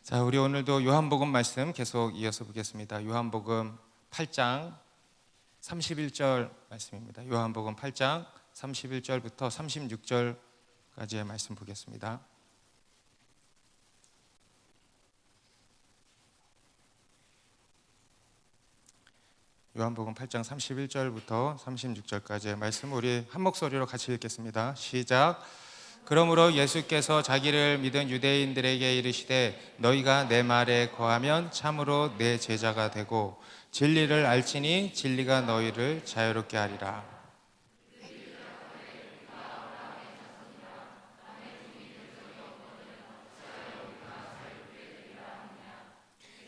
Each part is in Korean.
자, 우리 오늘도 요한복음 말씀 계속 이어서 보겠습니다. 요한복음 8장 31절 말씀입니다. 요한복음 8장 31절부터 36절까지의 말씀 보겠습니다. 요한복음 8장 31절부터 36절까지의 말씀 우리 한 목소리로 같이 읽겠습니다. 시작. 그러므로 예수께서 자기를 믿은 유대인들에게 이르시되 너희가 내 말에 거하면 참으로 내 제자가 되고 진리를 알지니 진리가 너희를 자유롭게 하리라.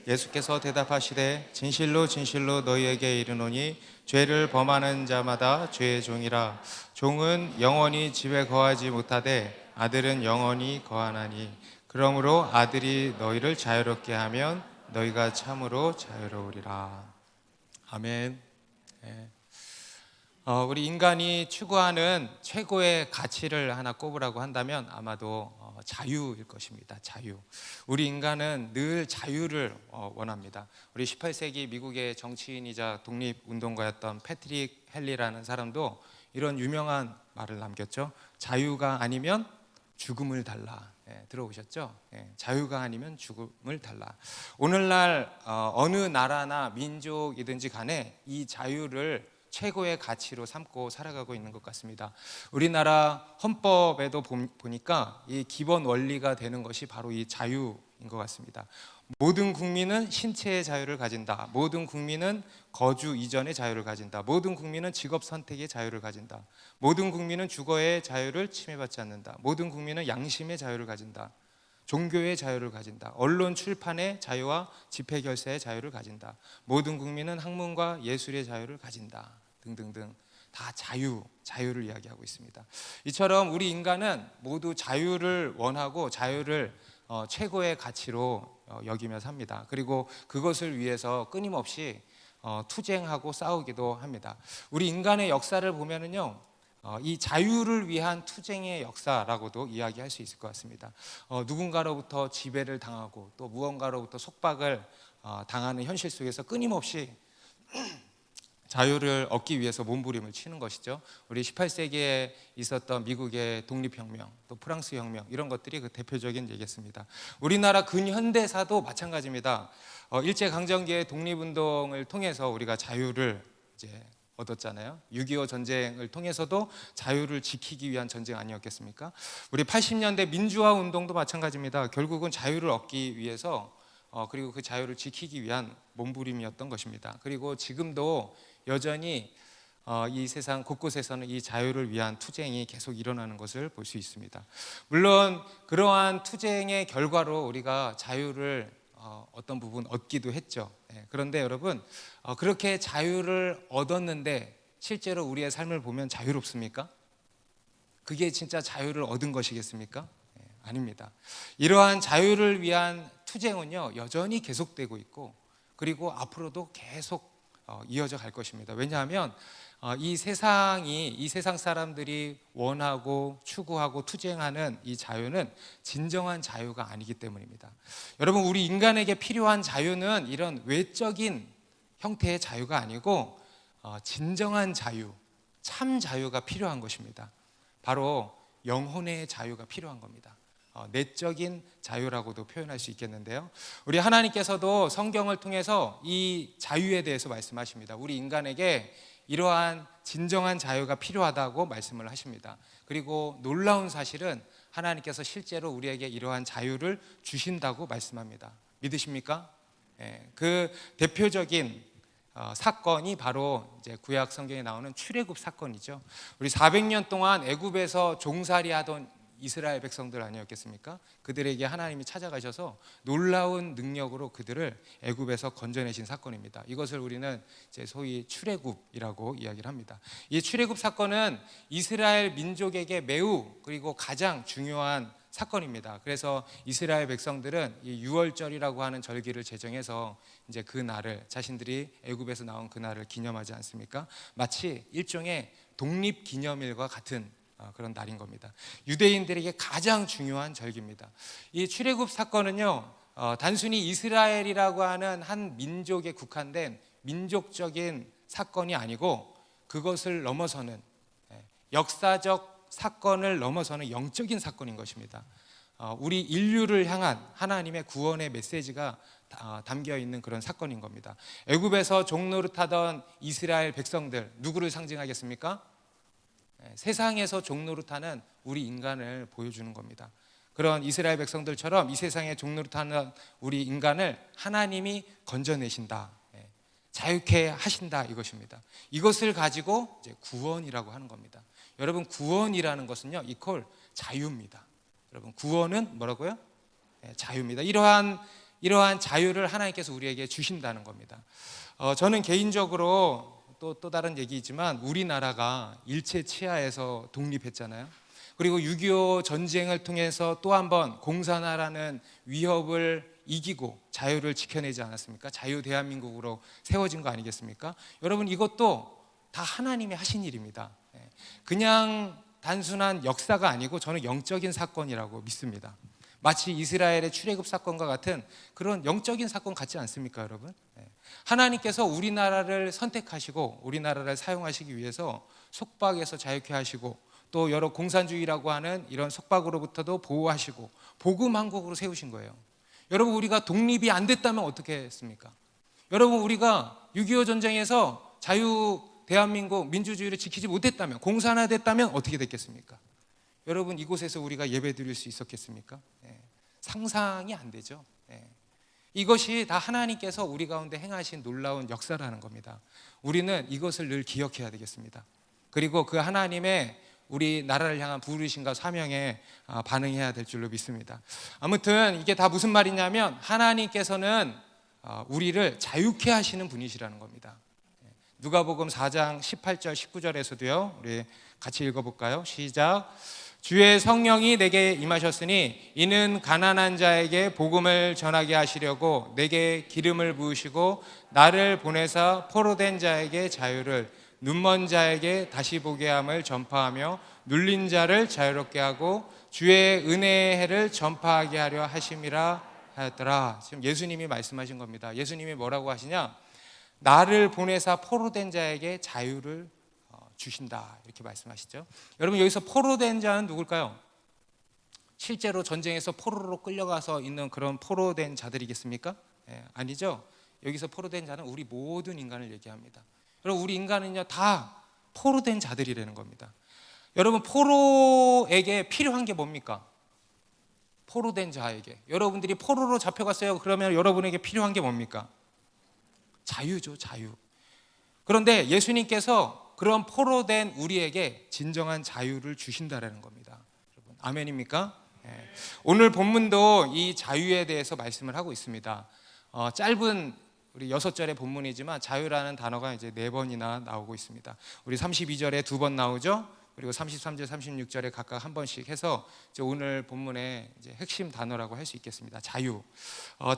예수께서 대답하시되 진실로 진실로 너희에게 이르노니 죄를 범하는 자마다 죄의 종이라. 종은 영원히 집에 거하지 못하되 아들은 영원히 거하나니 그러므로 아들이 너희를 자유롭게 하면 너희가 참으로 자유로우리라. 아멘. 네. 우리 인간이 추구하는 최고의 가치를 하나 꼽으라고 한다면 아마도 자유일 것입니다. 자유. 우리 인간은 늘 자유를 원합니다. 우리 18세기 미국의 정치인이자 독립운동가였던 패트릭 헨리라는 사람도 이런 유명한 말을 남겼죠. 자유가 아니면 죽음을 달라. 들어보셨죠? 자유가 아니면 죽음을 달라. 오늘날 어느 나라나 민족이든지 간에 이 자유를 최고의 가치로 삼고 살아가고 있는 것 같습니다. 우리나라 헌법에도 보니까 이 기본 원리가 되는 것이 바로 이 자유인 것 같습니다. 모든 국민은 신체의 자유를 가진다. 모든 국민은 거주 이전의 자유를 가진다. 모든 국민은 직업 선택의 자유를 가진다. 모든 국민은 주거의 자유를 침해받지 않는다. 모든 국민은 양심의 자유를 가진다. 종교의 자유를 가진다. 언론 출판의 자유와 집회 결사의 자유를 가진다. 모든 국민은 학문과 예술의 자유를 가진다. 등등등 다 자유를 이야기하고 있습니다. 이처럼 우리 인간은 모두 자유를 원하고 자유를 최고의 가치로 여기며 삽니다. 그리고 그것을 위해서 끊임없이 투쟁하고 싸우기도 합니다. 우리 인간의 역사를 보면은요, 이 자유를 위한 투쟁의 역사라고도 이야기할 수 있을 것 같습니다. 누군가로부터 지배를 당하고 또 무언가로부터 속박을 당하는 현실 속에서 끊임없이 자유를 얻기 위해서 몸부림을 치는 것이죠. 우리 18세기에 있었던 미국의 독립혁명, 또 프랑스 혁명 이런 것들이 그 대표적인 얘기였습니다. 우리나라 근현대사도 마찬가지입니다. 일제강점기의 독립운동을 통해서 우리가 자유를 이제 얻었잖아요. 6.25 전쟁을 통해서도 자유를 지키기 위한 전쟁 아니었겠습니까? 우리 80년대 민주화 운동도 마찬가지입니다. 결국은 자유를 얻기 위해서 그리고 그 자유를 지키기 위한 몸부림이었던 것입니다. 그리고 지금도 여전히 이 세상 곳곳에서는 이 자유를 위한 투쟁이 계속 일어나는 것을 볼 수 있습니다. 물론 그러한 투쟁의 결과로 우리가 자유를 어떤 부분 얻기도 했죠. 그런데 여러분, 그렇게 자유를 얻었는데 실제로 우리의 삶을 보면 자유롭습니까? 그게 진짜 자유를 얻은 것이겠습니까? 아닙니다. 이러한 자유를 위한 투쟁은요, 여전히 계속되고 있고 그리고 앞으로도 계속 이어져 갈 것입니다. 왜냐하면 이 세상 사람들이 원하고 추구하고 투쟁하는 이 자유는 진정한 자유가 아니기 때문입니다. 여러분, 우리 인간에게 필요한 자유는 이런 외적인 형태의 자유가 아니고 진정한 자유, 참 자유가 필요한 것입니다. 바로 영혼의 자유가 필요한 겁니다. 내적인 자유라고도 표현할 수 있겠는데요. 우리 하나님께서도 성경을 통해서 이 자유에 대해서 말씀하십니다. 우리 인간에게 이러한 진정한 자유가 필요하다고 말씀을 하십니다. 그리고 놀라운 사실은 하나님께서 실제로 우리에게 이러한 자유를 주신다고 말씀합니다. 믿으십니까? 그 대표적인 사건이 바로 이제 구약 성경에 나오는 출애굽 사건이죠. 우리 400년 동안 애굽에서 종살이하던 이스라엘 백성들 아니었겠습니까? 그들에게 하나님이 찾아가셔서 놀라운 능력으로 그들을 애굽에서 건져내신 사건입니다. 이것을 우리는 이제 소위 출애굽이라고 이야기를 합니다. 이 출애굽 사건은 이스라엘 민족에게 매우 그리고 가장 중요한 사건입니다. 그래서 이스라엘 백성들은 이 유월절이라고 하는 절기를 제정해서 이제 그 날을 자신들이 애굽에서 나온 그 날을 기념하지 않습니까? 마치 일종의 독립기념일과 같은 그런 날인 겁니다. 유대인들에게 가장 중요한 절기입니다. 이 출애굽 사건은요, 단순히 이스라엘이라고 하는 한 민족에 국한된 민족적인 사건이 아니고 그것을 넘어서는, 역사적 사건을 넘어서는 영적인 사건인 것입니다. 우리 인류를 향한 하나님의 구원의 메시지가 담겨 있는 그런 사건인 겁니다. 애굽에서 종노릇하던 이스라엘 백성들, 누구를 상징하겠습니까? 세상에서 종노릇하는 우리 인간을 보여주는 겁니다. 그런 이스라엘 백성들처럼 이 세상에 종노릇하는 우리 인간을 하나님이 건져내신다, 자유케 하신다, 이것입니다. 이것을 가지고 이제 구원이라고 하는 겁니다. 여러분, 구원이라는 것은요, 이퀄 자유입니다. 여러분, 구원은 뭐라고요? 자유입니다. 이러한 자유를 하나님께서 우리에게 주신다는 겁니다. 저는 개인적으로 또 다른 얘기이지만 우리나라가 일제 치하에서 독립했잖아요. 그리고 6.25 전쟁을 통해서 또 한 번 공산화라는 위협을 이기고 자유를 지켜내지 않았습니까? 자유 대한민국으로 세워진 거 아니겠습니까? 여러분, 이것도 다 하나님이 하신 일입니다. 그냥 단순한 역사가 아니고 저는 영적인 사건이라고 믿습니다. 마치 이스라엘의 출애굽 사건과 같은 그런 영적인 사건 같지 않습니까, 여러분? 하나님께서 우리나라를 선택하시고 우리나라를 사용하시기 위해서 속박에서 자유케 하시고 또 여러 공산주의라고 하는 이런 속박으로부터도 보호하시고 복음 한국으로 세우신 거예요. 여러분, 우리가 독립이 안 됐다면 어떻게 했습니까? 여러분, 우리가 6.25 전쟁에서 자유 대한민국 민주주의를 지키지 못했다면, 공산화됐다면 어떻게 됐겠습니까? 여러분, 이곳에서 우리가 예배 드릴 수 있었겠습니까? 상상이 안 되죠. 이것이 다 하나님께서 우리 가운데 행하신 놀라운 역사라는 겁니다. 우리는 이것을 늘 기억해야 되겠습니다. 그리고 그 하나님의 우리 나라를 향한 부르심과 사명에 반응해야 될 줄로 믿습니다. 아무튼 이게 다 무슨 말이냐면 하나님께서는 우리를 자유케 하시는 분이시라는 겁니다. 누가복음 4장 18절 19절에서도요, 우리 같이 읽어볼까요? 시작. 주의 성령이 내게 임하셨으니 이는 가난한 자에게 복음을 전하게 하시려고 내게 기름을 부으시고 나를 보내사 포로된 자에게 자유를, 눈먼 자에게 다시 보게 함을 전파하며 눌린 자를 자유롭게 하고 주의 은혜의 해를 전파하게 하려 하심이라 하였더라. 지금 예수님이 말씀하신 겁니다. 예수님이 뭐라고 하시냐? 나를 보내사 포로된 자에게 자유를 주신다, 이렇게 말씀하시죠. 여러분, 여기서 포로된 자는 누굴까요? 실제로 전쟁에서 포로로 끌려가서 있는 그런 포로된 자들이겠습니까? 아니죠. 여기서 포로된 자는 우리 모든 인간을 얘기합니다. 여러분, 우리 인간은요 다 포로된 자들이라는 겁니다. 여러분, 포로에게 필요한 게 뭡니까? 포로된 자에게, 여러분들이 포로로 잡혀갔어요. 그러면 여러분에게 필요한 게 뭡니까? 자유죠, 자유. 그런데 예수님께서 그런 포로된 우리에게 진정한 자유를 주신다라는 겁니다. 여러분, 아멘입니까? 오늘 본문도 이 자유에 대해서 말씀을 하고 있습니다. 짧은 우리 6절의 본문이지만 자유라는 단어가 이제 4번이나 나오고 있습니다. 우리 32절에 2번 나오죠. 그리고 33절, 36절에 각각 한 번씩 해서 이제 오늘 본문의 이제 핵심 단어라고 할 수 있겠습니다. 자유.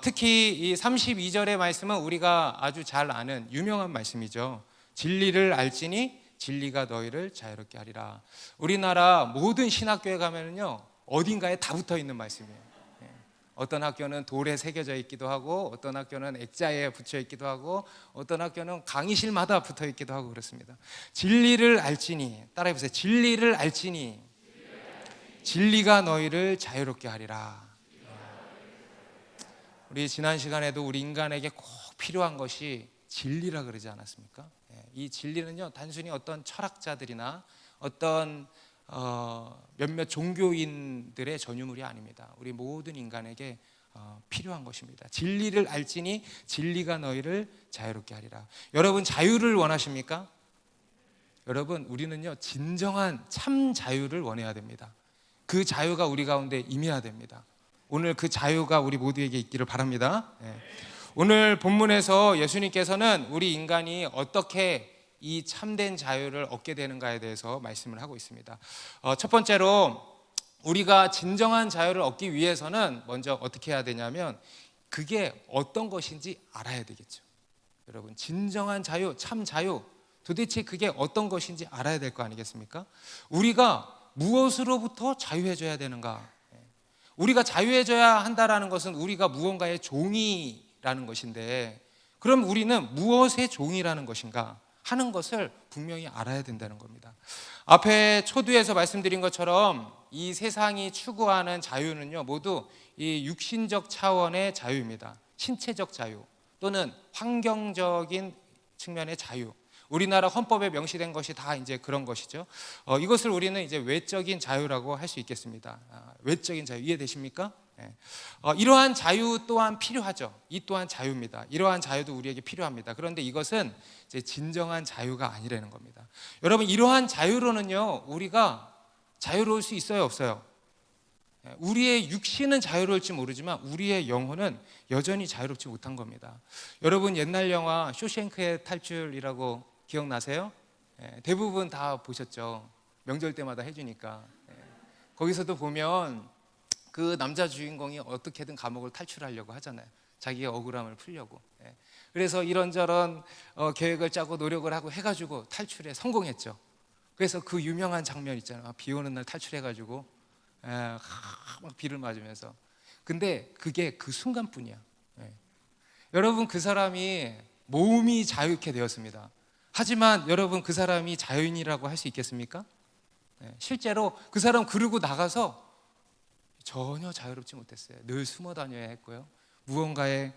특히 이 32절의 말씀은 우리가 아주 잘 아는 유명한 말씀이죠. 진리를 알지니 진리가 너희를 자유롭게 하리라. 우리나라 모든 신학교에 가면은요 어딘가에 다 붙어 있는 말씀이에요. 어떤 학교는 돌에 새겨져 있기도 하고, 어떤 학교는 액자에 붙여 있기도 하고, 어떤 학교는 강의실마다 붙어 있기도 하고 그렇습니다. 진리를 알지니, 따라해보세요. 진리를 알지니 진리가 너희를 자유롭게 하리라. 우리 지난 시간에도 우리 인간에게 꼭 필요한 것이 진리라 그러지 않았습니까? 이 진리는요 단순히 어떤 철학자들이나 어떤 몇몇 종교인들의 전유물이 아닙니다. 우리 모든 인간에게 필요한 것입니다. 진리를 알지니 진리가 너희를 자유롭게 하리라. 여러분, 자유를 원하십니까? 여러분, 우리는요 진정한 참 자유를 원해야 됩니다. 그 자유가 우리 가운데 임해야 됩니다. 오늘 그 자유가 우리 모두에게 있기를 바랍니다. 오늘 본문에서 예수님께서는 우리 인간이 어떻게 이 참된 자유를 얻게 되는가에 대해서 말씀을 하고 있습니다. 첫 번째로 우리가 진정한 자유를 얻기 위해서는 먼저 어떻게 해야 되냐면 그게 어떤 것인지 알아야 되겠죠. 여러분, 진정한 자유, 참 자유, 도대체 그게 어떤 것인지 알아야 될 거 아니겠습니까? 우리가 무엇으로부터 자유해져야 되는가? 우리가 자유해져야 한다라는 것은 우리가 무언가의 종이라는 것인데, 그럼 우리는 무엇의 종이라는 것인가 하는 것을 분명히 알아야 된다는 겁니다. 앞에 초두에서 말씀드린 것처럼 이 세상이 추구하는 자유는요, 모두 이 육신적 차원의 자유입니다. 신체적 자유 또는 환경적인 측면의 자유. 우리나라 헌법에 명시된 것이 다 이제 그런 것이죠. 이것을 우리는 이제 외적인 자유라고 할 수 있겠습니다. 외적인 자유 이해되십니까? 이러한 자유 또한 필요하죠. 이 또한 자유입니다. 이러한 자유도 우리에게 필요합니다. 그런데 이것은 이제 진정한 자유가 아니라는 겁니다. 여러분, 이러한 자유로는요, 우리가 자유로울 수 있어요, 없어요? 우리의 육신은 자유로울지 모르지만 우리의 영혼은 여전히 자유롭지 못한 겁니다. 여러분, 옛날 영화 쇼생크의 탈출이라고 기억나세요? 대부분 다 보셨죠. 명절 때마다 해주니까. 거기서도 보면 그 남자 주인공이 어떻게든 감옥을 탈출하려고 하잖아요. 자기의 억울함을 풀려고. 그래서 이런저런 계획을 짜고 노력을 하고 해가지고 탈출에 성공했죠. 그래서 그 유명한 장면 있잖아요. 비 오는 날 탈출해가지고 막 비를 맞으면서. 근데 그게 그 순간뿐이야. 여러분, 그 사람이 몸이 자유케 되었습니다. 하지만 여러분, 그 사람이 자유인이라고 할 수 있겠습니까? 실제로 그 사람 그러고 나가서 전혀 자유롭지 못했어요. 늘 숨어 다녀야 했고요. 무언가의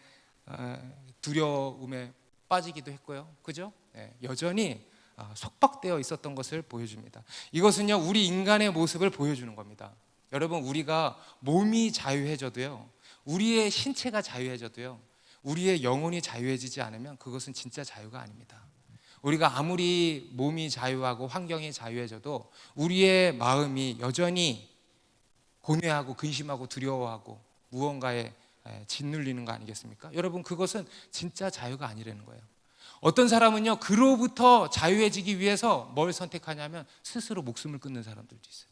두려움에 빠지기도 했고요. 그죠? 여전히 속박되어 있었던 것을 보여줍니다. 이것은요, 우리 인간의 모습을 보여주는 겁니다. 여러분, 우리가 몸이 자유해져도요, 우리의 신체가 자유해져도요, 우리의 영혼이 자유해지지 않으면 그것은 진짜 자유가 아닙니다. 우리가 아무리 몸이 자유하고 환경이 자유해져도 우리의 마음이 여전히 고뇌하고 근심하고 두려워하고 무언가에 짓눌리는 거 아니겠습니까? 여러분, 그것은 진짜 자유가 아니라는 거예요. 어떤 사람은요, 그로부터 자유해지기 위해서 뭘 선택하냐면 스스로 목숨을 끊는 사람들도 있어요.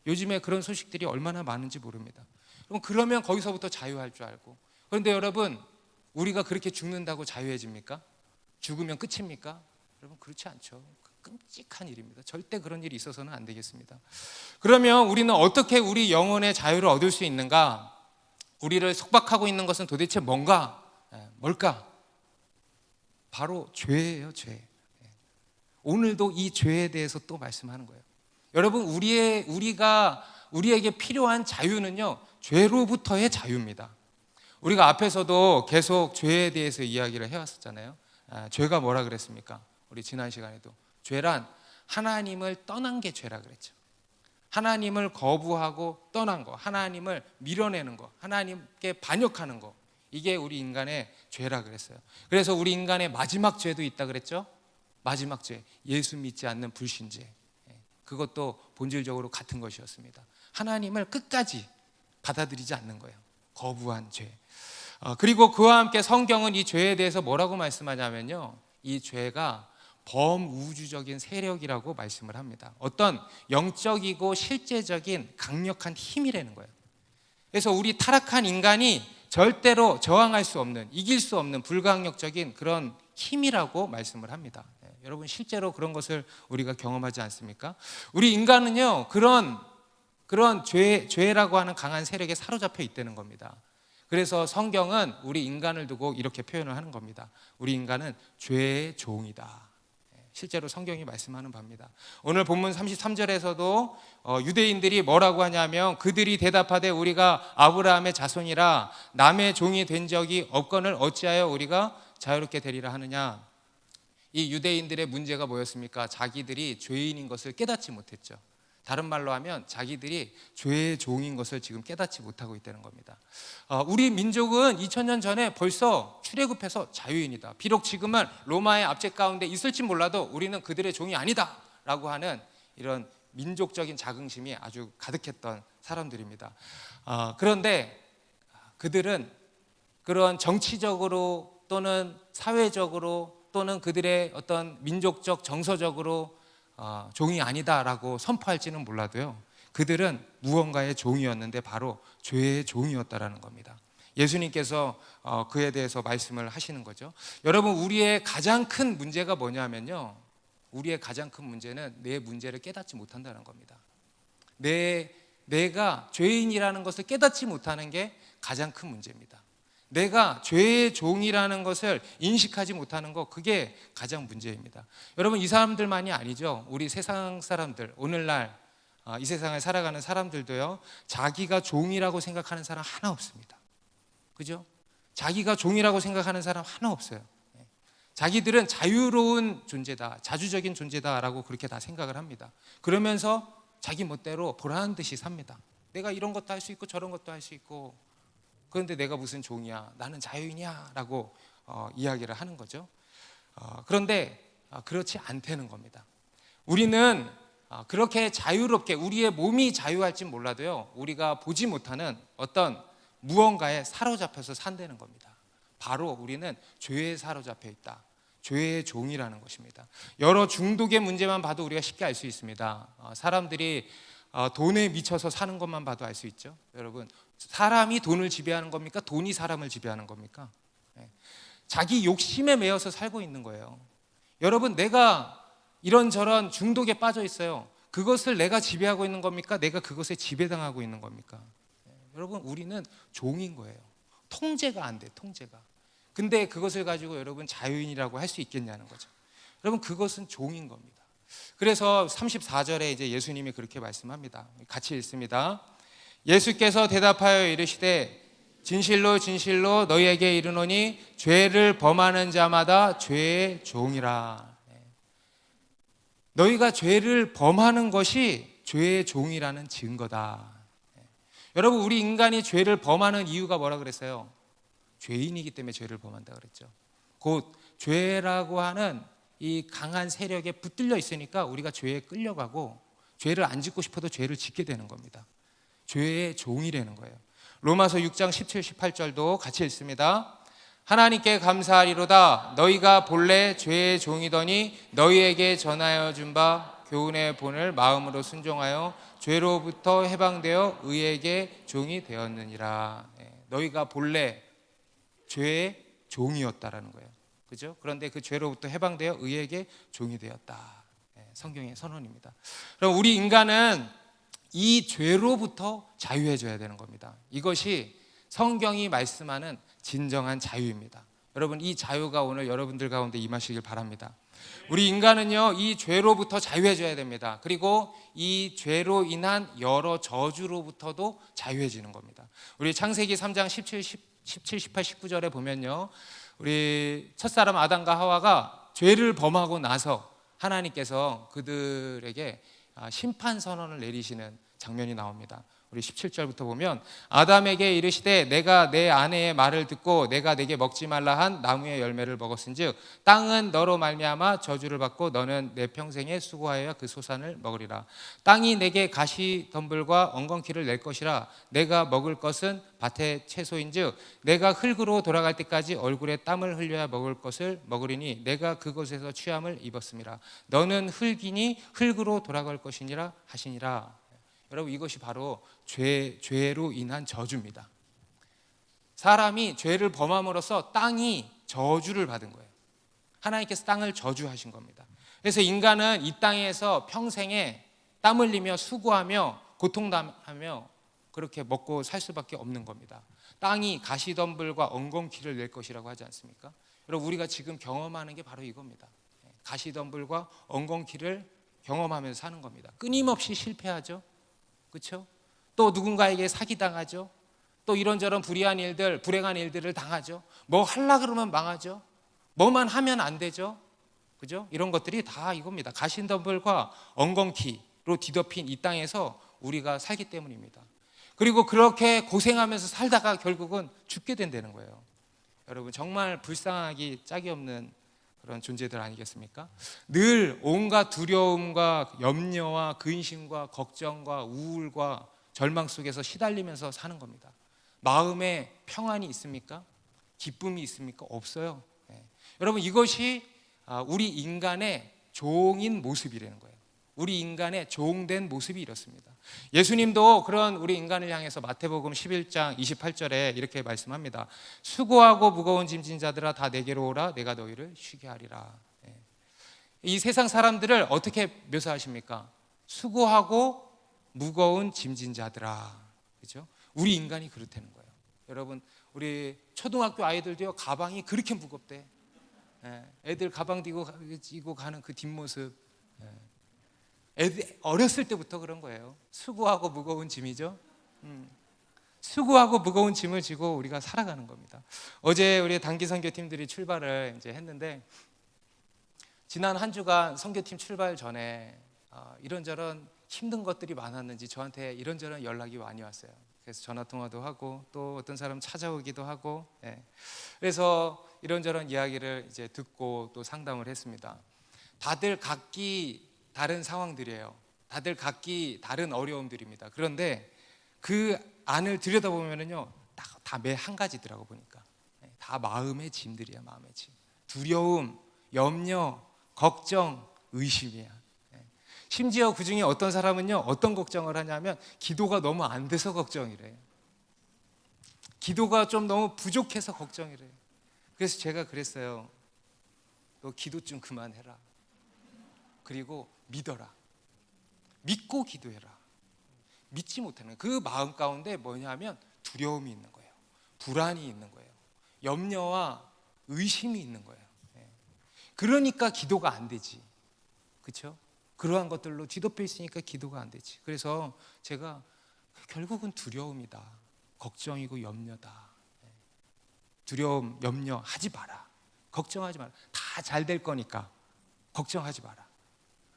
요즘에 그런 소식들이 얼마나 많은지 모릅니다. 그러면 거기서부터 자유할 줄 알고. 그런데 여러분, 우리가 그렇게 죽는다고 자유해집니까? 죽으면 끝입니까? 여러분, 그렇지 않죠. 끔찍한 일입니다. 절대 그런 일이 있어서는 안 되겠습니다. 그러면 우리는 어떻게 우리 영혼의 자유를 얻을 수 있는가? 우리를 속박하고 있는 것은 도대체 뭘까? 바로 죄예요, 죄. 오늘도 이 죄에 대해서 또 말씀하는 거예요. 여러분, 우리에게 필요한 자유는요, 죄로부터의 자유입니다. 우리가 앞에서도 계속 죄에 대해서 이야기를 해왔었잖아요. 죄가 뭐라 그랬습니까? 우리 지난 시간에도 죄란 하나님을 떠난 게 죄라 그랬죠. 하나님을 거부하고 떠난 거, 하나님을 밀어내는 거, 하나님께 반역하는 거, 이게 우리 인간의 죄라 그랬어요. 그래서 우리 인간의 마지막 죄도 있다 그랬죠. 마지막 죄, 예수 믿지 않는 불신죄. 그것도 본질적으로 같은 것이었습니다. 하나님을 끝까지 받아들이지 않는 거예요. 거부한 죄. 그리고 그와 함께 성경은 이 죄에 대해서 뭐라고 말씀하냐면요, 이 죄가 범우주적인 세력이라고 말씀을 합니다. 어떤 영적이고 실제적인 강력한 힘이라는 거예요. 그래서 우리 타락한 인간이 절대로 저항할 수 없는, 이길 수 없는 불가항력적인 그런 힘이라고 말씀을 합니다. 여러분, 실제로 그런 것을 우리가 경험하지 않습니까? 우리 인간은요, 그런 죄라고 하는 강한 세력에 사로잡혀 있다는 겁니다. 그래서 성경은 우리 인간을 두고 이렇게 표현을 하는 겁니다. 우리 인간은 죄의 종이다. 실제로 성경이 말씀하는 바입니다. 오늘 본문 33절에서도 유대인들이 뭐라고 하냐면, 그들이 대답하되 우리가 아브라함의 자손이라 남의 종이 된 적이 없거늘 어찌하여 우리가 자유롭게 되리라 하느냐. 이 유대인들의 문제가 뭐였습니까? 자기들이 죄인인 것을 깨닫지 못했죠. 다른 말로 하면 자기들이 죄의 종인 것을 지금 깨닫지 못하고 있다는 겁니다. 우리 민족은 2000년 전에 벌써 출애굽해서 자유인이다. 비록 지금은 로마의 압제 가운데 있을지 몰라도 우리는 그들의 종이 아니다 라고 하는 이런 민족적인 자긍심이 아주 가득했던 사람들입니다. 그런데 그들은 그런 정치적으로 또는 사회적으로 또는 그들의 어떤 민족적 정서적으로 종이 아니다라고 선포할지는 몰라도요, 그들은 무언가의 종이었는데 바로 죄의 종이었다라는 겁니다. 예수님께서 그에 대해서 말씀을 하시는 거죠. 여러분, 우리의 가장 큰 문제가 뭐냐면요, 우리의 가장 큰 문제는 내 문제를 깨닫지 못한다는 겁니다. 내가 죄인이라는 것을 깨닫지 못하는 게 가장 큰 문제입니다. 내가 죄의 종이라는 것을 인식하지 못하는 것, 그게 가장 문제입니다. 여러분, 이 사람들만이 아니죠. 우리 세상 사람들, 오늘날 이 세상을 살아가는 사람들도요, 자기가 종이라고 생각하는 사람 하나 없습니다. 그죠? 자기가 종이라고 생각하는 사람 하나 없어요. 자기들은 자유로운 존재다, 자주적인 존재다라고 그렇게 다 생각을 합니다. 그러면서 자기 멋대로 보라는 듯이 삽니다. 내가 이런 것도 할 수 있고 저런 것도 할 수 있고, 그런데 내가 무슨 종이야, 나는 자유인이야 라고 이야기를 하는 거죠. 그런데 그렇지 않다는 겁니다. 우리는 그렇게 자유롭게, 우리의 몸이 자유할진 몰라도요, 우리가 보지 못하는 어떤 무언가에 사로잡혀서 산다는 겁니다. 바로 우리는 죄에 사로잡혀 있다, 죄의 종이라는 것입니다. 여러 중독의 문제만 봐도 우리가 쉽게 알 수 있습니다. 사람들이 돈에 미쳐서 사는 것만 봐도 알 수 있죠. 여러분, 사람이 돈을 지배하는 겁니까? 돈이 사람을 지배하는 겁니까? 자기 욕심에 매여서 살고 있는 거예요. 여러분, 내가 이런저런 중독에 빠져 있어요. 그것을 내가 지배하고 있는 겁니까? 내가 그것에 지배당하고 있는 겁니까? 여러분, 우리는 종인 거예요. 통제가 안 돼, 통제가. 근데 그것을 가지고 여러분 자유인이라고 할 수 있겠냐는 거죠. 여러분, 그것은 종인 겁니다. 그래서 34절에 이제 예수님이 그렇게 말씀합니다. 같이 읽습니다. 예수께서 대답하여 이르시되 진실로 진실로 너희에게 이르노니 죄를 범하는 자마다 죄의 종이라. 너희가 죄를 범하는 것이 죄의 종이라는 증거다. 여러분, 우리 인간이 죄를 범하는 이유가 뭐라 그랬어요? 죄인이기 때문에 죄를 범한다 그랬죠. 곧 죄라고 하는 이 강한 세력에 붙들려 있으니까 우리가 죄에 끌려가고, 죄를 안 짓고 싶어도 죄를 짓게 되는 겁니다. 죄의 종이라는 거예요. 로마서 6장 17, 18절도 같이 읽습니다. 하나님께 감사하리로다. 너희가 본래 죄의 종이더니 너희에게 전하여 준 바 교훈의 본을 마음으로 순종하여 죄로부터 해방되어 의에게 종이 되었느니라. 너희가 본래 죄의 종이었다라는 거예요. 그죠? 그런데 그 죄로부터 해방되어 의에게 종이 되었다. 성경의 선언입니다. 그럼 우리 인간은 이 죄로부터 자유해져야 되는 겁니다. 이것이 성경이 말씀하는 진정한 자유입니다. 여러분, 이 자유가 오늘 여러분들 가운데 임하시길 바랍니다. 우리 인간은요, 이 죄로부터 자유해져야 됩니다. 그리고 이 죄로 인한 여러 저주로부터도 자유해지는 겁니다. 우리 창세기 3장 17, 18, 19절에 보면요, 우리 첫사람 아담과 하와가 죄를 범하고 나서 하나님께서 그들에게 심판 선언을 내리시는 장면이 나옵니다. 우리 17절부터 보면 아담에게 이르시되 내가 내 아내의 말을 듣고 내가 내게 먹지 말라 한 나무의 열매를 먹었은즉 땅은 너로 말미암아 저주를 받고 너는 내 평생에 수고하여 그 소산을 먹으리라. 땅이 내게 가시덤불과 엉겅퀴를 낼 것이라. 내가 먹을 것은 밭의 채소인즉 내가 흙으로 돌아갈 때까지 얼굴에 땀을 흘려야 먹을 것을 먹으리니 내가 그곳에서 취함을 입었음이라. 너는 흙이니 흙으로 돌아갈 것이니라 하시니라. 여러분, 이것이 바로 죄로 인한 저주입니다. 사람이 죄를 범함으로써 땅이 저주를 받은 거예요. 하나님께서 땅을 저주하신 겁니다. 그래서 인간은 이 땅에서 평생에 땀 흘리며 수고하며 고통당하며 그렇게 먹고 살 수밖에 없는 겁니다. 땅이 가시덤불과 엉겅퀴를 낼 것이라고 하지 않습니까? 여러분, 우리가 지금 경험하는 게 바로 이겁니다. 가시덤불과 엉겅퀴를 경험하면서 사는 겁니다. 끊임없이 실패하죠. 그렇죠? 또 누군가에게 사기당하죠. 또 이런저런 불의한 일들, 불행한 일들을 당하죠. 뭐 하려 그러면 망하죠. 뭐만 하면 안 되죠. 그죠? 이런 것들이 다 이겁니다. 가시덤불과 엉겅퀴로 뒤덮인 이 땅에서 우리가 살기 때문입니다. 그리고 그렇게 고생하면서 살다가 결국은 죽게 된다는 거예요. 여러분, 정말 불쌍하기 짝이 없는 그런 존재들 아니겠습니까? 늘 온갖 두려움과 염려와 근심과 걱정과 우울과 절망 속에서 시달리면서 사는 겁니다. 마음에 평안이 있습니까? 기쁨이 있습니까? 없어요. 여러분, 이것이 우리 인간의 종인 모습이라는 거예요. 우리 인간의 종된 모습이 이렇습니다. 예수님도 그런 우리 인간을 향해서 마태복음 11장 28절에 이렇게 말씀합니다. 수고하고 무거운 짐진 자들아 다 내게로 오라 내가 너희를 쉬게 하리라. 이 세상 사람들을 어떻게 묘사하십니까? 수고하고 무거운 짐진 자들아. 그렇죠? 우리 인간이 그렇다는 거예요. 여러분, 우리 초등학교 아이들도요, 가방이 그렇게 무겁대. 애들 가방 지고 가는 그 뒷모습, 애들 어렸을 때부터 그런 거예요. 수고하고 무거운 짐이죠. 수고하고 무거운 짐을 지고 우리가 살아가는 겁니다. 어제 우리 단기 선교팀들이 출발을 이제 했는데, 지난 한 주간 선교팀 출발 전에 이런저런 힘든 것들이 많았는지 저한테 이런저런 연락이 많이 왔어요. 그래서 전화 통화도 하고 또 어떤 사람 찾아오기도 하고, 그래서 이런저런 이야기를 이제 듣고 또 상담을 했습니다. 다들 각기 다른 상황들이에요. 다들 각기 다른 어려움들입니다. 그런데 그 안을 들여다보면요, 다 매 한 가지더라고 보니까. 다 마음의 짐들이야, 마음의 짐. 두려움, 염려, 걱정, 의심이야. 심지어 그 중에 어떤 사람은요, 어떤 걱정을 하냐면 기도가 너무 안 돼서 걱정이래. 기도가 좀 너무 부족해서 걱정이래. 그래서 제가 그랬어요. 너 기도 좀 그만해라. 그리고 믿어라. 믿고 기도해라. 믿지 못하는 그 마음 가운데 뭐냐면 두려움이 있는 거예요. 불안이 있는 거예요. 염려와 의심이 있는 거예요. 그러니까 기도가 안 되지. 그렇죠? 그러한 것들로 뒤덮여 있으니까 기도가 안 되지. 그래서 제가 결국은 두려움이다, 걱정이고 염려다. 두려움, 염려 하지 마라. 걱정하지 마라. 다 잘 될 거니까 걱정하지 마라.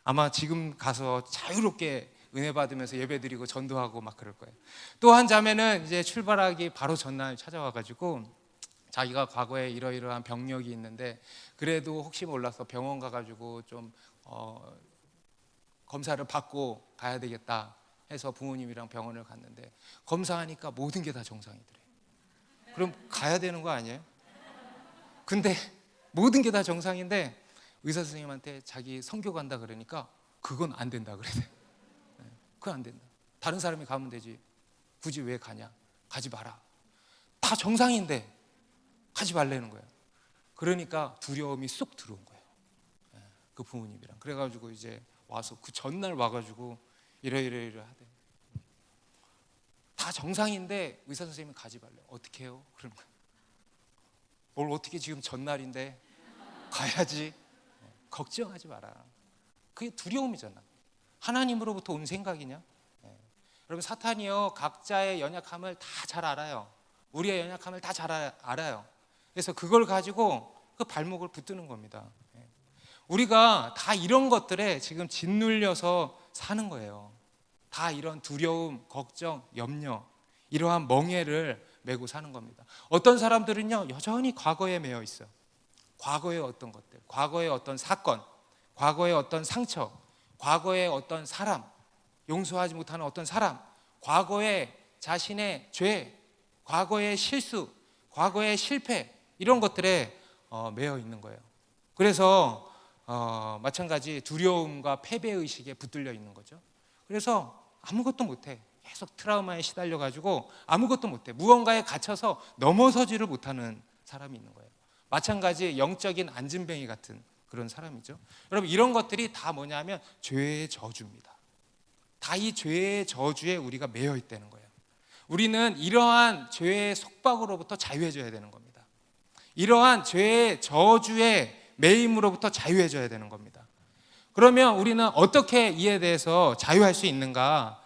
아마 지금 가서 자유롭게 은혜 받으면서 예배드리고 전도하고 막 그럴 거예요. 또 한 자매는 이제 출발하기 바로 전날 찾아와가지고 자기가 과거에 이러이러한 병력이 있는데 그래도 혹시 몰라서 병원 가가지고 좀 검사를 받고 가야 되겠다 해서 부모님이랑 병원을 갔는데 검사하니까 모든 게 다 정상이더래. 그럼 가야 되는 거 아니에요? 근데 모든 게 다 정상인데 의사 선생님한테 자기 선교 간다 그러니까 그건 안 된다 그래. 그건 안 된다. 다른 사람이 가면 되지. 굳이 왜 가냐? 가지 마라. 다 정상인데 가지 말라는 거예요. 그러니까 두려움이 쏙 들어온 거예요. 그 부모님이랑. 그래가지고 이제 와서 그 전날 와가지고 이래 하대. 다 정상인데 의사 선생님이 가지 말래. 어떻게 해요? 그러는 거예요. 뭘 어떻게 지금 전날인데 가야지. 걱정하지 마라. 그게 두려움이잖아. 하나님으로부터 온 생각이냐? 여러분, 사탄이요 각자의 연약함을 다 잘 알아요. 우리의 연약함을 다 잘 알아요. 그래서 그걸 가지고 그 발목을 붙드는 겁니다. 우리가 다 이런 것들에 지금 짓눌려서 사는 거예요. 다 이런 두려움, 걱정, 염려, 이러한 멍에를 메고 사는 겁니다. 어떤 사람들은요 여전히 과거에 매여 있어요. 과거의 어떤 것들, 과거의 어떤 사건, 과거의 어떤 상처, 과거의 어떤 사람, 용서하지 못하는 어떤 사람, 과거의 자신의 죄, 과거의 실수, 과거의 실패, 이런 것들에 매여 있는 거예요. 그래서 마찬가지 두려움과 패배의식에 붙들려 있는 거죠. 그래서 아무것도 못해. 계속 트라우마에 시달려가지고 아무것도 못해. 무언가에 갇혀서 넘어서지를 못하는 사람이 있는 거예요. 마찬가지 영적인 안진뱅이 같은 그런 사람이죠. 여러분, 이런 것들이 다 뭐냐면 죄의 저주입니다. 다 이 죄의 저주에 우리가 매여 있다는 거예요. 우리는 이러한 죄의 속박으로부터 자유해져야 되는 겁니다. 이러한 죄의 저주의 매임으로부터 자유해져야 되는 겁니다. 그러면 우리는 어떻게 이에 대해서 자유할 수 있는가?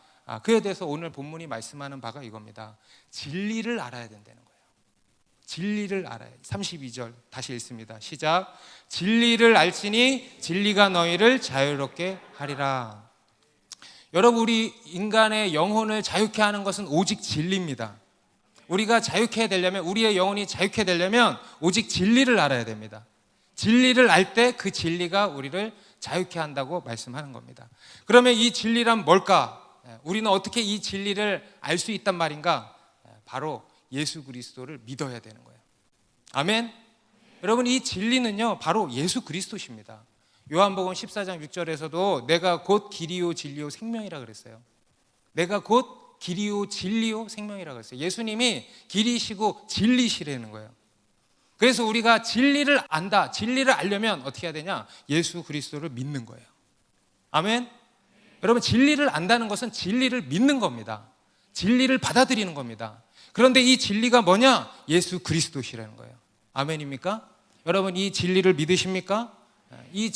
그에 대해서 오늘 본문이 말씀하는 바가 이겁니다. 진리를 알아야 된다는 거예요. 진리를 알아야. 32절 다시 읽습니다. 시작. 진리를 알지니 진리가 너희를 자유롭게 하리라. 여러분, 우리 인간의 영혼을 자유케 하는 것은 오직 진리입니다. 우리가 자유케 되려면, 우리의 영혼이 자유케 되려면 오직 진리를 알아야 됩니다. 진리를 알 때 그 진리가 우리를 자유케 한다고 말씀하는 겁니다. 그러면 이 진리란 뭘까? 우리는 어떻게 이 진리를 알 수 있단 말인가? 바로 예수 그리스도를 믿어야 되는 거예요. 아멘. 여러분, 이 진리는요 바로 예수 그리스도십니다. 요한복음 14장 6절에서도 내가 곧 길이요 진리요 생명이라 그랬어요. 내가 곧 길이요 진리요 생명이라 그랬어요. 예수님이 길이시고 진리시라는 거예요. 그래서 우리가 진리를 안다, 진리를 알려면 어떻게 해야 되냐? 예수 그리스도를 믿는 거예요. 아멘. 여러분, 진리를 안다는 것은 진리를 믿는 겁니다. 진리를 받아들이는 겁니다. 그런데 이 진리가 뭐냐? 예수 그리스도시라는 거예요. 아멘입니까? 여러분, 이 진리를 믿으십니까? 이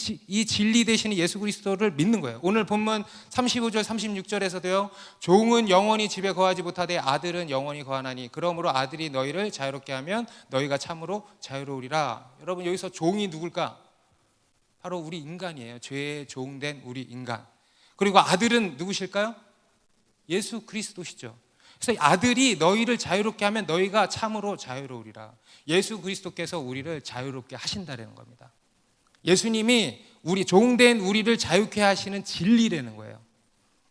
진리 되시는 예수 그리스도를 믿는 거예요. 오늘 본문 35절 36절에서도요, 종은 영원히 집에 거하지 못하되 아들은 영원히 거하나니 그러므로 아들이 너희를 자유롭게 하면 너희가 참으로 자유로우리라. 여러분, 여기서 종이 누굴까? 바로 우리 인간이에요. 죄에 종된 우리 인간. 그리고 아들은 누구실까요? 예수 그리스도시죠. 그래서 아들이 너희를 자유롭게 하면 너희가 참으로 자유로우리라. 예수 그리스도께서 우리를 자유롭게 하신다는 겁니다. 예수님이 우리 종된 우리를 자유케 하시는 진리라는 거예요.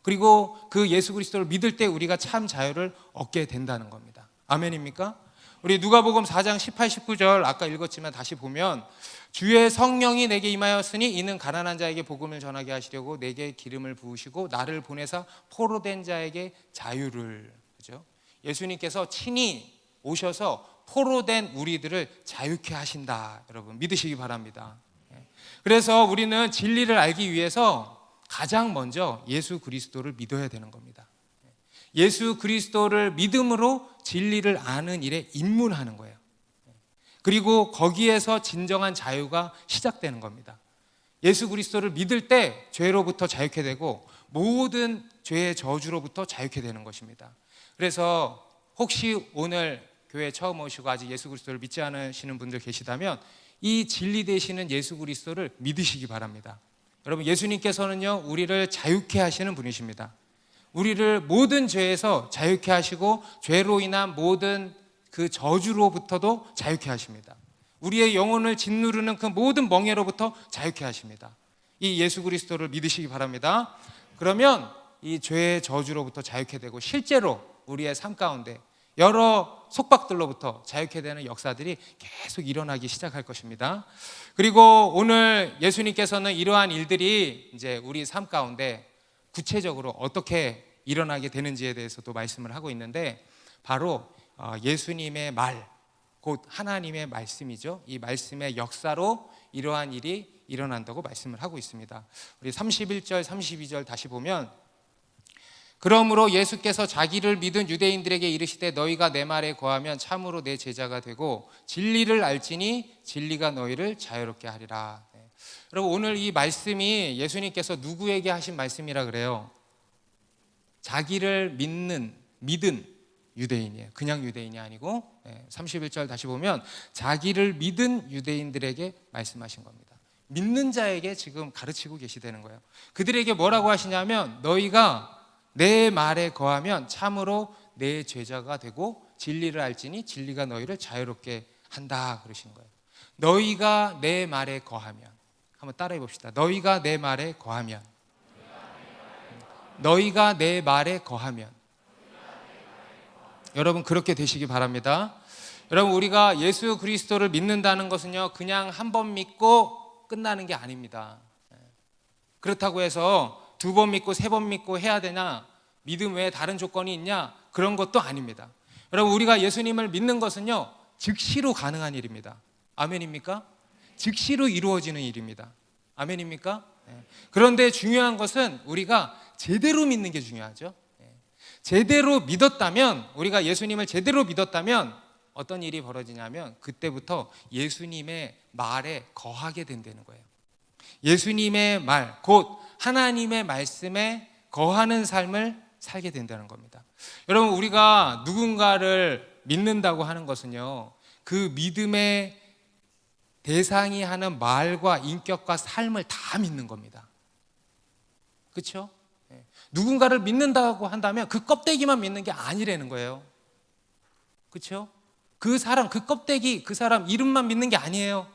그리고 그 예수 그리스도를 믿을 때 우리가 참 자유를 얻게 된다는 겁니다. 아멘입니까? 우리 누가복음 4장 18, 19절 아까 읽었지만 다시 보면, 주의 성령이 내게 임하였으니 이는 가난한 자에게 복음을 전하게 하시려고 내게 기름을 부으시고 나를 보내사 포로된 자에게 자유를. 그죠? 예수님께서 친히 오셔서 포로된 우리들을 자유케 하신다. 여러분, 믿으시기 바랍니다. 그래서 우리는 진리를 알기 위해서 가장 먼저 예수 그리스도를 믿어야 되는 겁니다. 예수 그리스도를 믿음으로 진리를 아는 일에 입문하는 거예요. 그리고 거기에서 진정한 자유가 시작되는 겁니다. 예수 그리스도를 믿을 때 죄로부터 자유케 되고 모든 죄의 저주로부터 자유케 되는 것입니다. 그래서 혹시 오늘 교회 처음 오시고 아직 예수 그리스도를 믿지 않으시는 분들 계시다면 이 진리 되시는 예수 그리스도를 믿으시기 바랍니다. 여러분, 예수님께서는요, 우리를 자유케 하시는 분이십니다. 우리를 모든 죄에서 자유케 하시고 죄로 인한 모든 그 저주로부터도 자유케 하십니다. 우리의 영혼을 짓누르는 그 모든 멍에로부터 자유케 하십니다. 이 예수 그리스도를 믿으시기 바랍니다. 그러면 이 죄의 저주로부터 자유케 되고 실제로 우리의 삶 가운데 여러 속박들로부터 자유케 되는 역사들이 계속 일어나기 시작할 것입니다. 그리고 오늘 예수님께서는 이러한 일들이 이제 우리 삶 가운데 구체적으로 어떻게 일어나게 되는지에 대해서도 말씀을 하고 있는데, 바로 예수님의 말, 곧 하나님의 말씀이죠. 이 말씀의 역사로 이러한 일이 일어난다고 말씀을 하고 있습니다. 우리 31절 32절 다시 보면, 그러므로 예수께서 자기를 믿은 유대인들에게 이르시되 너희가 내 말에 거하면 참으로 내 제자가 되고 진리를 알지니 진리가 너희를 자유롭게 하리라. 여러분, 오늘 이 말씀이 예수님께서 누구에게 하신 말씀이라 그래요? 자기를 믿은 유대인이에요. 그냥 유대인이 아니고 31절 다시 보면 자기를 믿은 유대인들에게 말씀하신 겁니다. 믿는 자에게 지금 가르치고 계시다는 거예요. 그들에게 뭐라고 하시냐면, 너희가 내 말에 거하면 참으로 내 제자가 되고 진리를 알지니 진리가 너희를 자유롭게 한다 그러시는 거예요. 너희가 내 말에 거하면, 한번 따라해 봅시다. 너희가 내 말에 거하면, 너희가 내 말에 거하면. 여러분, 그렇게 되시기 바랍니다. 여러분, 우리가 예수 그리스도를 믿는다는 것은요, 그냥 한 번 믿고 끝나는 게 아닙니다. 그렇다고 해서 2번 믿고 3번 믿고 해야 되냐, 믿음 외에 다른 조건이 있냐, 그런 것도 아닙니다. 여러분, 우리가 예수님을 믿는 것은요, 즉시로 가능한 일입니다. 아멘입니까? 즉시로 이루어지는 일입니다. 아멘입니까? 그런데 중요한 것은 우리가 제대로 믿는 게 중요하죠. 제대로 믿었다면, 우리가 예수님을 제대로 믿었다면 어떤 일이 벌어지냐면, 그때부터 예수님의 말에 거하게 된다는 거예요. 예수님의 말, 곧 하나님의 말씀에 거하는 삶을 살게 된다는 겁니다. 여러분, 우리가 누군가를 믿는다고 하는 것은요, 그 믿음의 대상이 하는 말과 인격과 삶을 다 믿는 겁니다. 그렇죠? 누군가를 믿는다고 한다면 그 껍데기만 믿는 게 아니라는 거예요. 그렇죠? 그 사람, 그 껍데기, 그 사람 이름만 믿는 게 아니에요.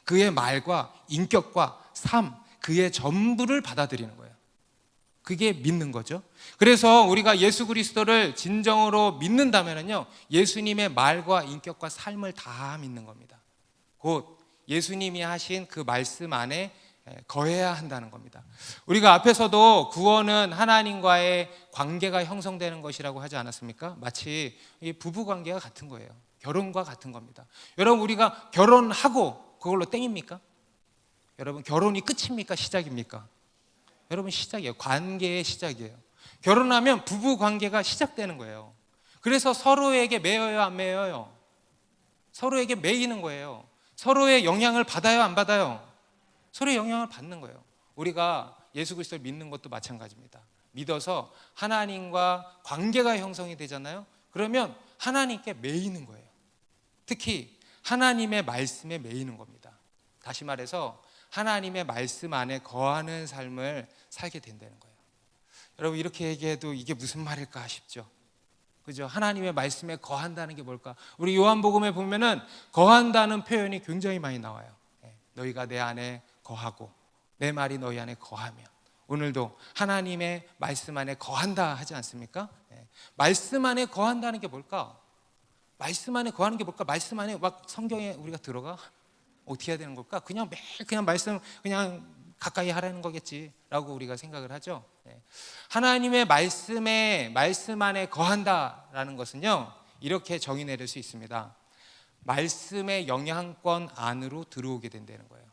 그의 말과 인격과 삶, 그의 전부를 받아들이는 거예요. 그게 믿는 거죠. 그래서 우리가 예수 그리스도를 진정으로 믿는다면요, 예수님의 말과 인격과 삶을 다 믿는 겁니다. 곧 예수님이 하신 그 말씀 안에 거해야 한다는 겁니다. 우리가 앞에서도 구원은 하나님과의 관계가 형성되는 것이라고 하지 않았습니까? 마치 부부 관계가 같은 거예요. 결혼과 같은 겁니다. 여러분, 우리가 결혼하고 그걸로 땡입니까? 여러분, 결혼이 끝입니까? 시작입니까? 여러분 시작이에요. 관계의 시작이에요. 결혼하면 부부 관계가 시작되는 거예요. 그래서 서로에게 매여요, 안 매여요? 서로에게 매이는 거예요. 서로의 영향을 받아요, 안 받아요? 서로의 영향을 받는 거예요. 우리가 예수 그리스도를 믿는 것도 마찬가지입니다. 믿어서 하나님과 관계가 형성이 되잖아요. 그러면 하나님께 매이는 거예요. 특히 하나님의 말씀에 매이는 겁니다. 다시 말해서 하나님의 말씀 안에 거하는 삶을 살게 된다는 거예요. 여러분 이렇게 얘기해도 이게 무슨 말일까 싶죠. 그죠? 하나님의 말씀에 거한다는 게 뭘까? 우리 요한복음에 보면은 거한다는 표현이 굉장히 많이 나와요. 너희가 내 안에 거하고 내 말이 너희 안에 거하면. 오늘도 하나님의 말씀 안에 거한다 하지 않습니까? 말씀 안에 거한다는 게 뭘까? 말씀 안에 거하는 게 뭘까? 말씀 안에 막 성경에 우리가 들어가? 어떻게 해야 되는 걸까? 그냥 매일 그냥 말씀 그냥 가까이 하라는 거겠지라고 우리가 생각을 하죠. 하나님의 말씀 안에 거한다라는 것은요, 이렇게 정의 내릴 수 있습니다. 말씀의 영향권 안으로 들어오게 된다는 거예요.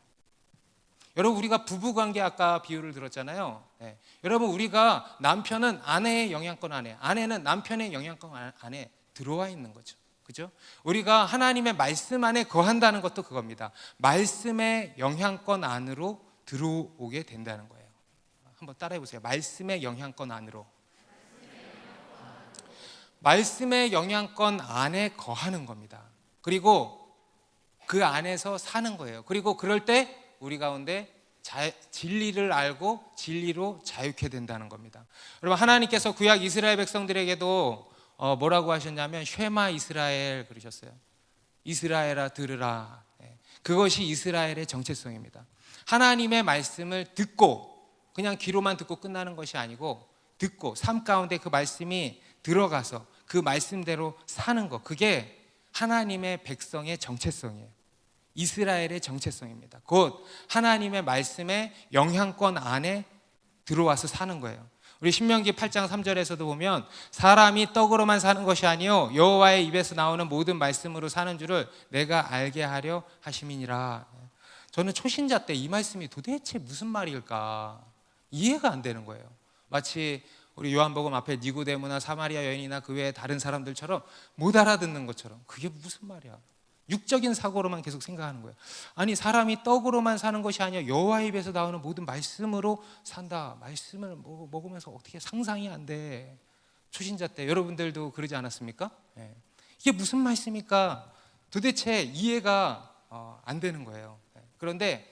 여러분 우리가 부부관계 아까 비유를 들었잖아요. 여러분 우리가 남편은 아내의 영향권 안에, 아내는 남편의 영향권 안에 들어와 있는 거죠. 그죠? 우리가 하나님의 말씀 안에 거한다는 것도 그겁니다. 말씀의 영향권 안으로 들어오게 된다는 거예요. 한번 따라해 보세요. 말씀의 영향권 안으로. 말씀의 영향권 안에 거하는 겁니다. 그리고 그 안에서 사는 거예요. 그리고 그럴 때 우리 가운데 진리를 알고 진리로 자유케 된다는 겁니다. 여러분 하나님께서 구약 이스라엘 백성들에게도 뭐라고 하셨냐면 쉐마 이스라엘 그러셨어요. 이스라엘아 들으라. 그것이 이스라엘의 정체성입니다. 하나님의 말씀을 듣고 그냥 귀로만 듣고 끝나는 것이 아니고 듣고 삶 가운데 그 말씀이 들어가서 그 말씀대로 사는 것, 그게 하나님의 백성의 정체성이에요. 이스라엘의 정체성입니다. 곧 하나님의 말씀의 영향권 안에 들어와서 사는 거예요. 우리 신명기 8장 3절에서도 보면 사람이 떡으로만 사는 것이 아니요 여호와의 입에서 나오는 모든 말씀으로 사는 줄을 내가 알게 하려 하심이니라. 저는 초신자 때 이 말씀이 도대체 무슨 말일까 이해가 안 되는 거예요. 마치 우리 요한복음 앞에 니고데모나 사마리아 여인이나 그 외에 다른 사람들처럼 못 알아듣는 것처럼 그게 무슨 말이야. 육적인 사고로만 계속 생각하는 거예요. 아니 사람이 떡으로만 사는 것이 아니라 여호와의 입에서 나오는 모든 말씀으로 산다. 말씀을 먹으면서 어떻게 상상이 안 돼. 초신자 때 여러분들도 그러지 않았습니까? 이게 무슨 말씀입니까? 도대체 이해가 안 되는 거예요. 그런데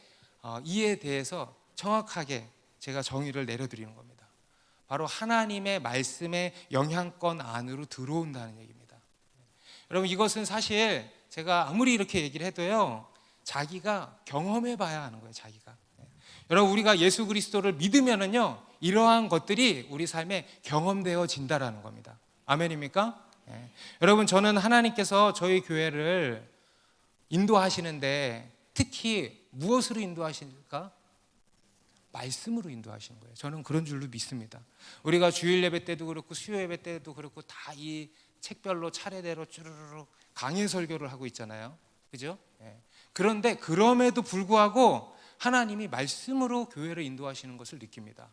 이에 대해서 정확하게 제가 정의를 내려드리는 겁니다. 바로 하나님의 말씀의 영향권 안으로 들어온다는 얘기입니다. 여러분 이것은 사실 제가 아무리 이렇게 얘기를 해도요 자기가 경험해 봐야 하는 거예요. 자기가. 여러분 우리가 예수 그리스도를 믿으면은요 이러한 것들이 우리 삶에 경험되어진다라는 겁니다. 아멘입니까? 여러분 저는 하나님께서 저희 교회를 인도하시는데 특히 무엇으로 인도하실까? 말씀으로 인도하시는 거예요. 저는 그런 줄로 믿습니다. 우리가 주일 예배 때도 그렇고 수요 예배 때도 그렇고 다 이 책별로 차례대로 쭈르륵 강해 설교를 하고 있잖아요. 그죠? 그런데 그럼에도 불구하고 하나님이 말씀으로 교회를 인도하시는 것을 느낍니다.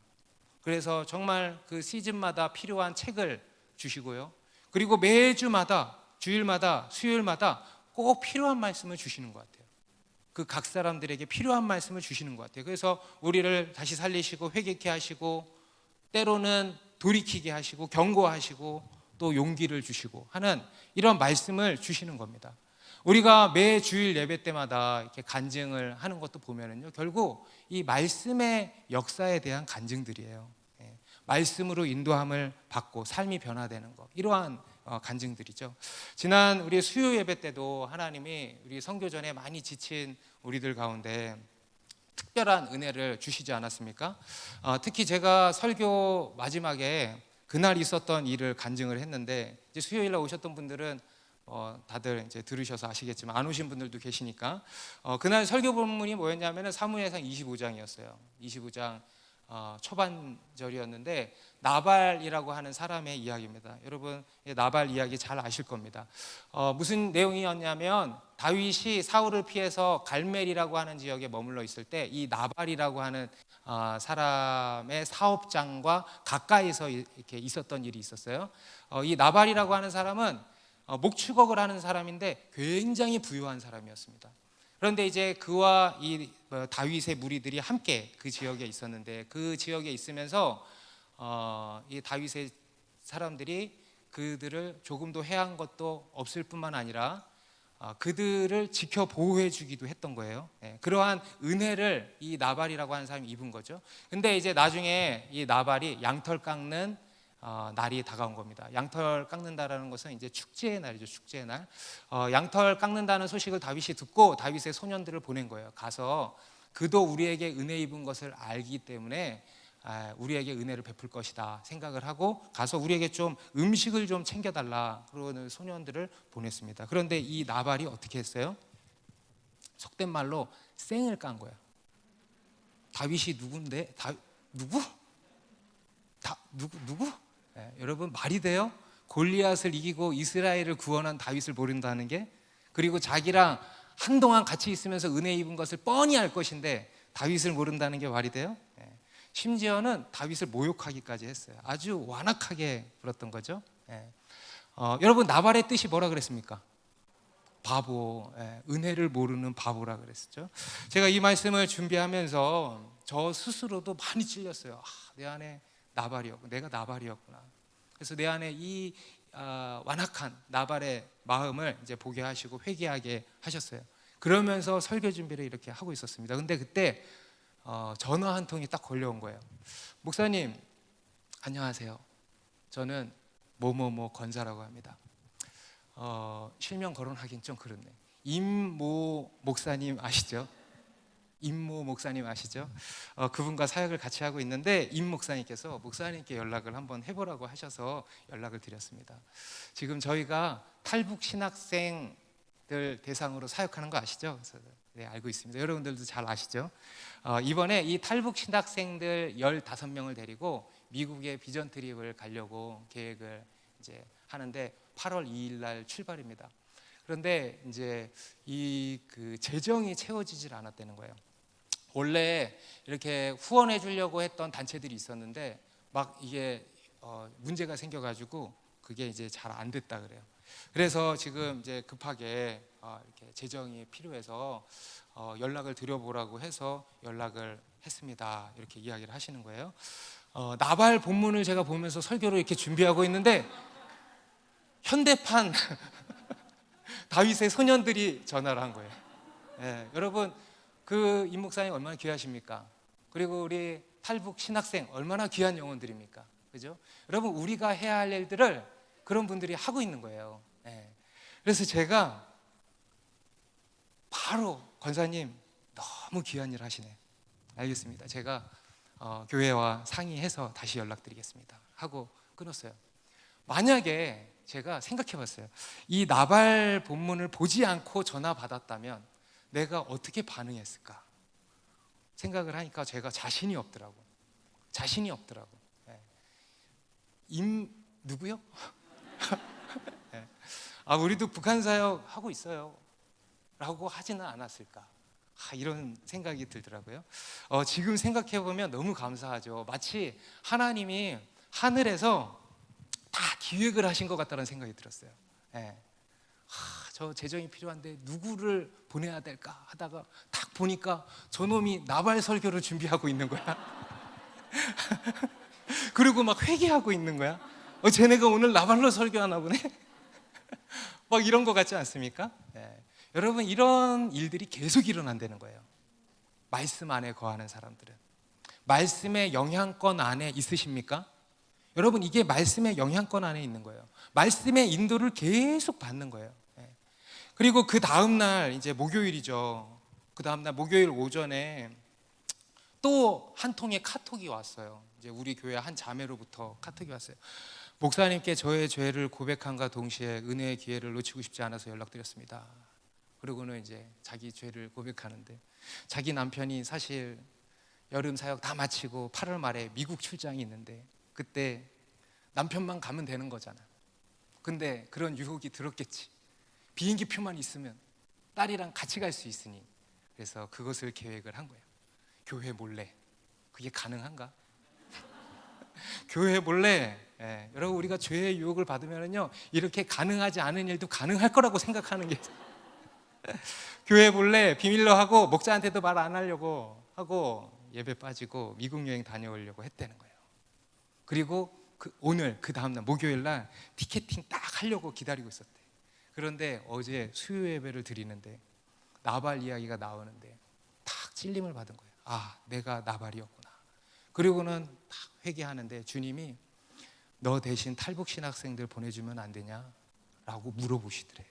그래서 정말 그 시즌마다 필요한 책을 주시고요. 그리고 매주마다 주일마다 수요일마다 꼭 필요한 말씀을 주시는 것 같아요. 그 각 사람들에게 필요한 말씀을 주시는 것 같아요. 그래서 우리를 다시 살리시고 회개케 하시고 때로는 돌이키게 하시고 경고하시고 또 용기를 주시고 하는 이런 말씀을 주시는 겁니다. 우리가 매 주일 예배 때마다 이렇게 간증을 하는 것도 보면은요 결국 이 말씀의 역사에 대한 간증들이에요. 말씀으로 인도함을 받고 삶이 변화되는 것, 이러한 간증들이죠. 지난 우리 수요 예배 때도 하나님이 우리 선교전에 많이 지친 우리들 가운데 특별한 은혜를 주시지 않았습니까? 특히 제가 설교 마지막에 그날 있었던 일을 간증을 했는데 이제 수요일 날 오셨던 분들은 다들 이제 들으셔서 아시겠지만 안 오신 분들도 계시니까 그날 설교 본문이 뭐였냐면은 사무엘상 25장이었어요. 25장 초반절이었는데 나발이라고 하는 사람의 이야기입니다. 여러분 나발 이야기 잘 아실 겁니다. 무슨 내용이었냐면 다윗이 사울을 피해서 갈멜이라고 하는 지역에 머물러 있을 때 이 나발이라고 하는 사람의 사업장과 가까이서 이렇게 있었던 일이 있었어요. 이 나발이라고 하는 사람은 목축업을 하는 사람인데 굉장히 부유한 사람이었습니다. 그런데 이제 그와 이 다윗의 무리들이 함께 그 지역에 있었는데 그 지역에 있으면서 이 다윗의 사람들이 그들을 조금도 해한 것도 없을 뿐만 아니라 그들을 지켜 보호해 주기도 했던 거예요. 그러한 은혜를 이 나발이라고 하는 사람이 입은 거죠. 근데 이제 나중에 이 나발이 양털 깎는 날이 다가온 겁니다. 양털 깎는다라는 것은 이제 축제의 날이죠. 축제의 날. 양털 깎는다는 소식을 다윗이 듣고 다윗의 소년들을 보낸 거예요. 가서 그도 우리에게 은혜 입은 것을 알기 때문에 우리에게 은혜를 베풀 것이다 생각을 하고 가서 우리에게 좀 음식을 좀 챙겨달라 그러는 소년들을 보냈습니다. 그런데 이 나발이 어떻게 했어요? 속된 말로 쌩을 깐 거예요. 다윗이 누군데? 누구? 누구? 여러분 말이 돼요? 골리앗을 이기고 이스라엘을 구원한 다윗을 모른다는 게, 그리고 자기랑 한동안 같이 있으면서 은혜 입은 것을 뻔히 알 것인데 다윗을 모른다는 게 말이 돼요? 심지어는 다윗을 모욕하기까지 했어요. 아주 완악하게 굴었던 거죠. 여러분 나발의 뜻이 뭐라 그랬습니까? 바보, 은혜를 모르는 바보라 그랬었죠. 제가 이 말씀을 준비하면서 저 스스로도 많이 찔렸어요. 내 안에 내가 나발이었구나. 그래서 내 안에 이 완악한 나발의 마음을 이제 보게 하시고 회개하게 하셨어요. 그러면서 설교 준비를 이렇게 하고 있었습니다. 근데 그때 전화 한 통이 딱 걸려온 거예요. 목사님 안녕하세요. 저는 뭐뭐뭐 권사라고 합니다. 실명 거론하긴 좀 그렇네. 임모 목사님 아시죠? 임모 목사님 아시죠? 그분과 사역을 같이 하고 있는데 임 목사님께서 목사님께 연락을 한번 해보라고 하셔서 연락을 드렸습니다. 지금 저희가 탈북 신학생들 대상으로 사역하는 거 아시죠? 그래서 네, 알고 있습니다. 여러분들도 잘 아시죠? 이번에 이 탈북 신학생들 15명을 데리고 미국의 비전 트립을 가려고 계획을 이제 하는데 8월 2일 날 출발입니다. 그런데 이제 그 재정이 채워지질 않았다는 거예요. 원래 이렇게 후원해 주려고 했던 단체들이 있었는데 막 이게 문제가 생겨가지고 그게 이제 잘 안 됐다 그래요. 그래서 지금 이제 급하게 이렇게 재정이 필요해서 연락을 드려보라고 해서 연락을 했습니다. 이렇게 이야기를 하시는 거예요. 나발 본문을 제가 보면서 설교를 이렇게 준비하고 있는데 현대판 다윗의 소년들이 전화를 한 거예요. 여러분 그 임 목사님 얼마나 귀하십니까? 그리고 우리 탈북 신학생 얼마나 귀한 영혼들입니까? 그죠? 여러분 우리가 해야 할 일들을 그런 분들이 하고 있는 거예요. 그래서 제가 바로 권사님 너무 귀한 일 하시네. 알겠습니다. 제가 교회와 상의해서 다시 연락드리겠습니다 하고 끊었어요. 만약에 제가 생각해 봤어요. 이 나발 본문을 보지 않고 전화 받았다면 내가 어떻게 반응했을까 생각을 하니까 제가 자신이 없더라고. 누구요? 우리도 북한 사역 하고 있어요 라고 하지는 않았을까, 이런 생각이 들더라고요. 지금 생각해 보면 너무 감사하죠. 마치 하나님이 하늘에서 다 기획을 하신 것 같다는 생각이 들었어요. 저 재정이 필요한데 누구를 보내야 될까 하다가 딱 보니까 저놈이 나발 설교를 준비하고 있는 거야. 그리고 막 회개하고 있는 거야. 쟤네가 오늘 나발로 설교하나 보네. 막 이런 거 같지 않습니까? 여러분 이런 일들이 계속 일어난다는 거예요. 말씀 안에 거하는 사람들은. 말씀의 영향권 안에 있으십니까? 여러분 이게 말씀의 영향권 안에 있는 거예요. 말씀의 인도를 계속 받는 거예요. 그리고 그 다음날 이제 목요일이죠. 그 다음날 목요일 오전에 또 한 통의 카톡이 왔어요. 이제 우리 교회 한 자매로부터 카톡이 왔어요. 목사님께 저의 죄를 고백함과 동시에 은혜의 기회를 놓치고 싶지 않아서 연락드렸습니다. 그리고는 이제 자기 죄를 고백하는데 자기 남편이 사실 여름 사역 다 마치고 8월 말에 미국 출장이 있는데 그때 남편만 가면 되는 거잖아. 근데 그런 유혹이 들었겠지. 비행기 표만 있으면 딸이랑 같이 갈 수 있으니. 그래서 그것을 계획을 한 거예요. 교회 몰래. 그게 가능한가? 교회 몰래. 여러분, 우리가 죄의 유혹을 받으면요, 이렇게 가능하지 않은 일도 가능할 거라고 생각하는 게 교회 몰래 비밀로 하고 목사한테도 말 안 하려고 하고 예배 빠지고 미국 여행 다녀오려고 했다는 거예요. 그리고 오늘 그 다음날 목요일 날 티켓팅 딱 하려고 기다리고 있었대. 그런데 어제 수요 예배를 드리는데 나발 이야기가 나오는데 탁 찔림을 받은 거예요. 아, 내가 나발이었구나. 그리고는 딱 회개하는데 주님이 너 대신 탈북 신학생들 보내주면 안 되냐? 라고 물어보시더래.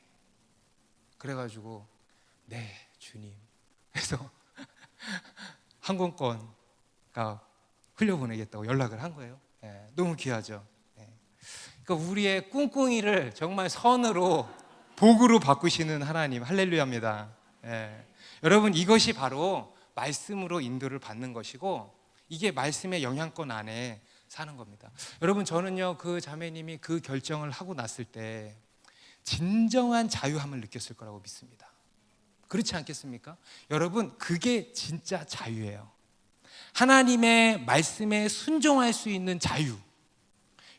그래가지고 네 주님. 그래서 항공권가 흘려보내겠다고 연락을 한 거예요. 너무 귀하죠. 그러니까 우리의 꿍꿍이를 정말 선으로 복으로 바꾸시는 하나님, 할렐루야입니다. 여러분, 이것이 바로 말씀으로 인도를 받는 것이고 이게 말씀의 영향권 안에 사는 겁니다. 여러분, 저는요 그 자매님이 그 결정을 하고 났을 때 진정한 자유함을 느꼈을 거라고 믿습니다. 그렇지 않겠습니까? 여러분, 그게 진짜 자유예요. 하나님의 말씀에 순종할 수 있는 자유.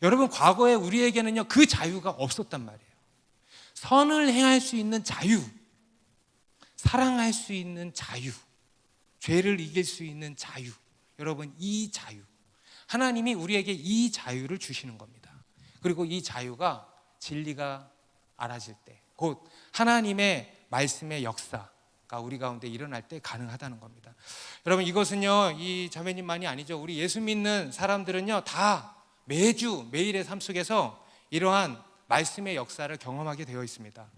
여러분, 과거에 우리에게는요 그 자유가 없었단 말이에요. 선을 행할 수 있는 자유, 사랑할 수 있는 자유, 죄를 이길 수 있는 자유. 여러분, 이 자유, 하나님이 우리에게 이 자유를 주시는 겁니다. 그리고 이 자유가 진리가 알아질 때, 곧 하나님의 말씀의 역사가 우리 가운데 일어날 때 가능하다는 겁니다. 여러분, 이것은요 이 자매님만이 아니죠. 우리 예수 믿는 사람들은요 다 매주 매일의 삶 속에서 이러한 말씀의 역사를 경험하게 되어 있습니다.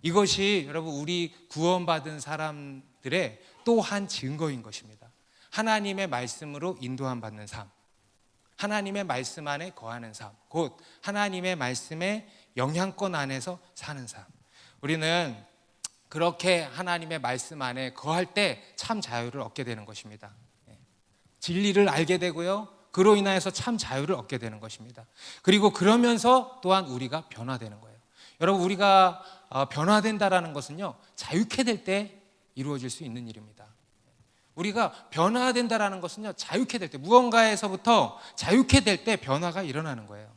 이것이 여러분 우리 구원받은 사람들의 또 한 증거인 것입니다. 하나님의 말씀으로 인도함 받는 삶, 하나님의 말씀 안에 거하는 삶, 곧 하나님의 말씀의 영향권 안에서 사는 삶. 우리는 그렇게 하나님의 말씀 안에 거할 때 참 자유를 얻게 되는 것입니다. 진리를 알게 되고요, 그로 인하여서 참 자유를 얻게 되는 것입니다. 그리고 그러면서 또한 우리가 변화되는 거예요. 여러분, 우리가 변화된다라는 것은요 자유케 될 때 이루어질 수 있는 일입니다. 우리가 변화된다라는 것은요 자유케 될 때, 무언가에서부터 자유케 될 때 변화가 일어나는 거예요.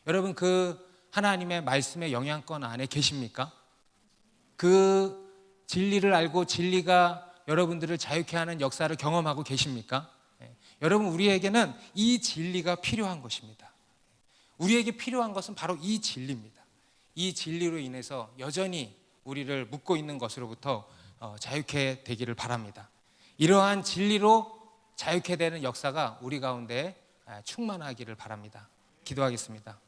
여러분, 그 하나님의 말씀의 영향권 안에 계십니까? 그 진리를 알고 진리가 여러분들을 자유케 하는 역사를 경험하고 계십니까? 여러분, 우리에게는 이 진리가 필요한 것입니다. 우리에게 필요한 것은 바로 이 진리입니다. 이 진리로 인해서 여전히 우리를 묶고 있는 것으로부터 자유케 되기를 바랍니다. 이러한 진리로 자유케 되는 역사가 우리 가운데 충만하기를 바랍니다. 기도하겠습니다.